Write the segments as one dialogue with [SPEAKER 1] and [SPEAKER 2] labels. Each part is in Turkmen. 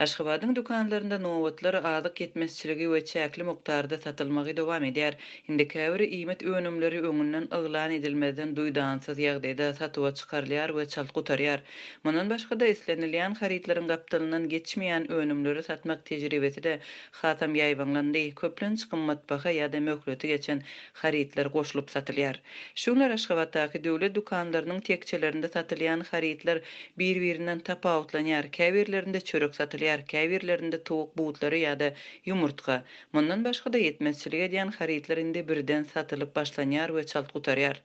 [SPEAKER 1] Aşgabatyň dukanlarynda nowatlar azyk yetmezçiligi we çäkli mukdarda satylmagy dowam edýär. Indi käbiri iýmet önümleri öňünden yglan edilmeden duýdansyz ýagdaýda satyba çykarylýar we çalt gutarýar. Mundan başga da islenilýän haritlaryň gapdalynan geçmeýän önümleri satmak tejribesi de hatam ýaýbanlandy. Köplenç gymmatbaha ýa-da möhleti geçen haritler goşulyp satylýar. Şuňlar Aşgabatdaky döwlet dukanlarynyň tekçelerinde satylýan haritler bir-birinden tapawutlanýar. Käbirlerinde çörek satylýar, käbirlerinde towuk butlary ýa-da ýumurtga. Mundan başga da yetmezçilik edýän haritlerinde birden satylyp başlanýar we çalt gutarýar.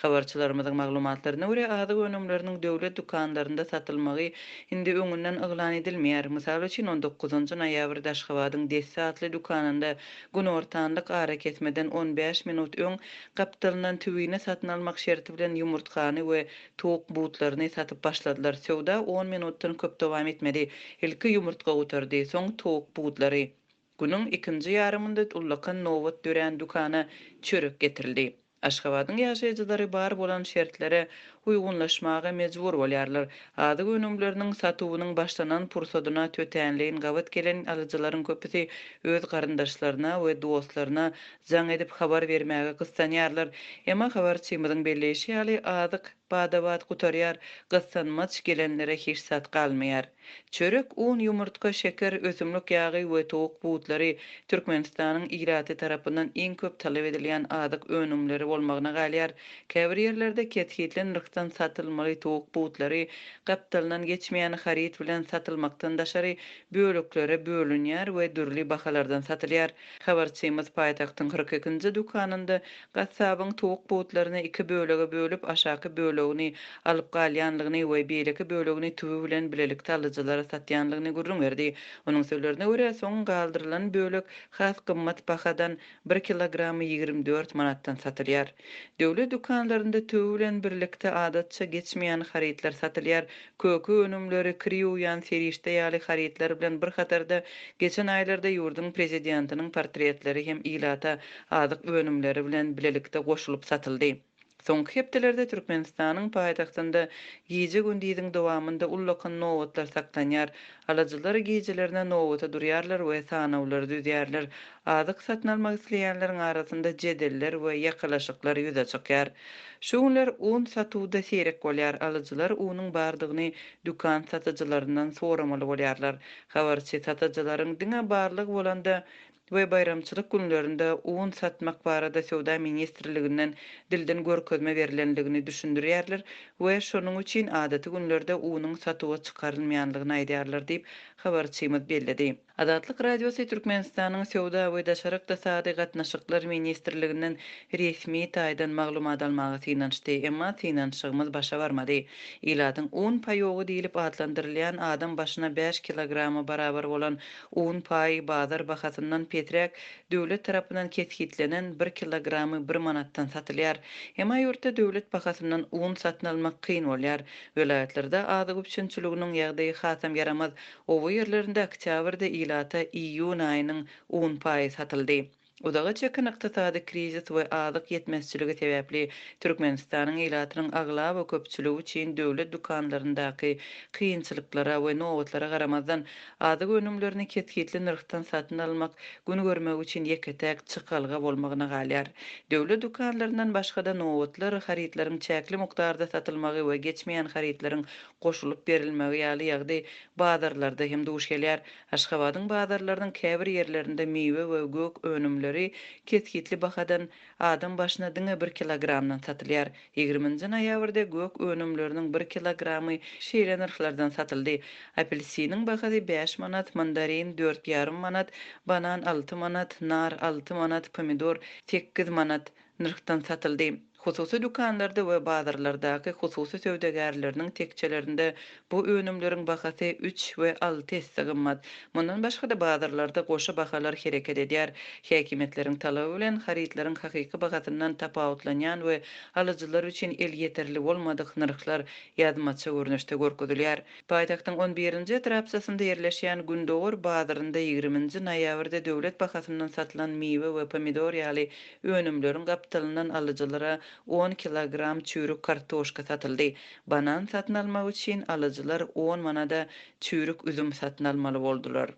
[SPEAKER 1] Habarçylarymyzyň maglumatlaryna görä azyk önümleriniň döwlet dukanlarynda satylmagy indi öňünden yglan edilmeýär. Mysal üçin 19-njy noýabrda Aşgabatyň 10 saatly dukanynda gün ortanlyk ara kesmeden 15 minut öň gapdalynan tüwine satyn almak şerti bilen ýumurtkany we towuk butlaryny satyp başladylar. Sewda 10 minutdan köp dowam etmedi. Ilki ýumurtka gutardy, soň towuk butlary. Günüň ikinji ýarymynda ullakan nowat dören dukana çörek getirildi. Aşgabatyň ýaşaýjylary bar bolan şertlere uygunlaşmaga mejbur bolýarlar. Azyk önümleriniň satywynyň başlanan pursadyna tötänliğin gabat gelen alyjylaryň köpüsi öz garyndaşlaryna we dostlaryna jaň edip habar bermäge gystanýarlar. Emma habarçymyzyň belleşi ýaly azyk badabat gutarýar, gyssanmaç gelenlere hiç sat galmaýar. Çörek, un, ýumurtka, şeker, ösümlik ýagy we towuk butlary Türkmenistanyň ýraty tarapyndan iň köp talap edilýän azyk önümleri bolmagyna galýar. Käbir ýerlerde ketgitlen nyrkdan satylmaly towuk butlary gapdalynan geçmeýän harit bilen satylmakdan daşary böleklere bölünýär we dürli bahalardan satylýar. Habarçymyz paýtagtyň 42-nji dukanynda gassabyň towuk butlaryny iki bölege bölüp aşaky bölegini alyp galýanlygyny we beýleki bölegini tübi bilen bilelikde alyjylara satýanlygyny gurrun berdi. Onuň sözlerine görä soň galdyrylan bölek has gymmat bahadan 1 kilogramy 24 manatdan satylýar. Döwlet dukanlarynda tübi bilen birlikde adatça geçmeýän haritler satylýar. Kökü önümleri kiri uýan serişde ýaly haritler bilen bir hatarda geçen aýlarda ýurdun prezidentiniň portretleri hem ilata azyk önümleri bilen bilelikde goşulyp satyldy. Soňky hepdelerde Türkmenistanyň paýtagtynda gije gündizin dowamında ullakan nowatlar saklanýar. Alyjylar gijelerine nowata durýarlar we sanawlary düzýärler. Azyk satyn almak isleýänleriň arasynda jedeller we ýakalaşyklar ýüze çykýar. Şu günler un satywda serek bolýar. Alyjylar unyň bardygyny dukan satyjylaryndan soramaly bolýarlar. Habarçy satyjylaryň diňe barlyg bolanda we bayramçylyk günlerinde un satmak barada Sowda ministrliginden dilden görkezme berilendigini düşündirýärler we şonuň üçin adaty günlerde unyň satyba çykarylmaýanlygyny aýdýarlar diýip habarçymyz bellidi. Adatlyk radiosu Türkmenistanyň Sowda we daşaryk tasady gatnaşyklar ministrliginden resmi taýdan maglumat almagy synançdy, emma synançygymyz başa barmady. Ilatyň un paýogy diýilip adlandyrylýan adam başyna 5 kilogramy barabar bolan un paý bazar bahasyndan petrek döwlet tarapyndan kesgitlenen 1 kilogramy 1 manatdan satylýar. Emma ýurtda döwlet bahasyndan un satyn almak kyn bolýar. Welaýatlarda azyk üçinçiliginiň ýagdaýy hasam yaramaz. Owa ýerlerinde oktýabrda ilata iýun aýynyň un paýy satyldy. Udaga çekin ykdysady krizis we azyk yetmezçiligi sebäpli Türkmenistanyň ilatynyň agla we köpçüligi üçin döwlet dukanlaryndaky kynçylyklara we nowatlara garamazdan azyk önümlerini ketgitli nyrkdan satyn almak gün görmek üçin ýeketek çykalga bolmagyna galýar. Döwlet dukanlaryndan başga da nowatlar haritlaryň çäkli mukdarda satylmagy we geçmeýän haritleriň goşulyp berilmegi ýaly ýagdaý bazarlarda hem duş gelýär. Aşgabatyň bazarlarynyň käbir ýerlerinde meýwe we gök önümleri kesgitli bahadan adam başyna diňe 1 kilogramdan satylýar. 20-nji noýabrda gök önümleriniň 1 kilogramy şeýle narhlardan satyldy. Apelsiniň bahasy 5 manat, mandarin 4,5 manat, banan 6 manat, nar 6 manat, pomidor 8 manat nyrkdan satyldy. Hususy dukanlarda we bazarlardaky hususy söwdegärleriniň tekçelerinde bu önümleriň bahasy 3 we 6 hisse gymmat. Mundan başga da bazarlarda goşa bahalar hereket edýär. Häkimetleriň talaby bilen haritleriň hakyky bahasyndan tapawutlanýan we alyjylar üçin el ýeterli bolmadyk nyrklar ýazmaça görnüşde görkezilýär. Paýtagtyň 11-nji etrapçasynda ýerleşýän Gündowur bazarynda 20-nji noýabrda döwlet bahasyndan satylan meýwe we pomidor ýaly önümleriň gapdalynan alyjylara 10 kilogram çürük kartoşka satyldy. Banan satyn almak üçin alyjylar 10 manada çürük üzüm satyn almaly boldular.